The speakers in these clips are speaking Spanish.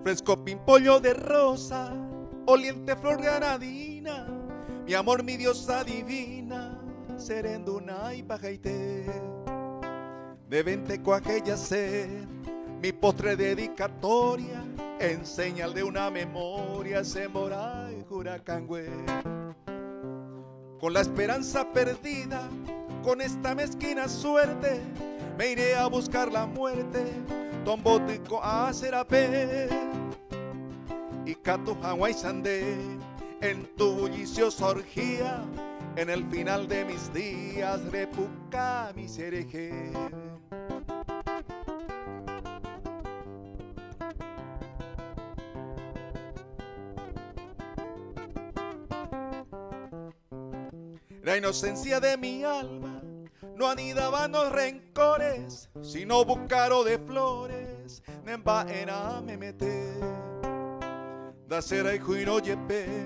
Fresco pimpollo de rosa, oliente flor granadina, mi amor, mi diosa divina, serenduna y pajaité. De 20 cuaje ser mi postre dedicatoria, en señal de una memoria, Sembora y Juracangüe. Con la esperanza perdida, con esta mezquina suerte, me iré a buscar la muerte, Tombotico a Serapé. Y Catu Hawaii Sandé, en tu bulliciosa orgía, en el final de mis días, Repuca mi cereje. La inocencia de mi alma no anidaban los rencores, sino bucaro de flores, nemba era me mete. Da cera y juino yepe,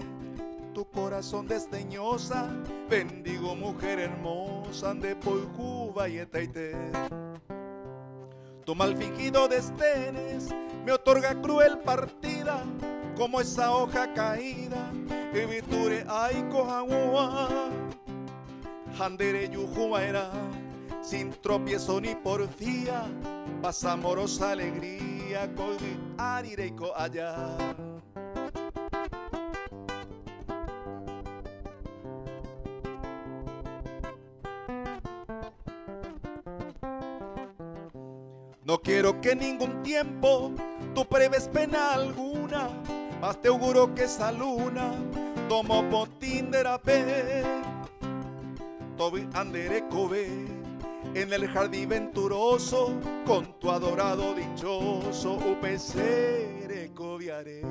tu corazón desdeñosa, bendigo mujer hermosa, de Poijuba y Etaité. Tu mal fingido desdenes me otorga cruel partida, como esa hoja caída, y viture ay cojaua. Handere yujuaera, sin tropiezo ni porfía, pasa amorosa alegría, con arireiko allá. No quiero que ningún tiempo tú pruebes pena alguna, mas te auguro que esa luna tomo botín de rapé. Tobi andere kobe en el jardín venturoso, con tu adorado dichoso, upesere cobiaré.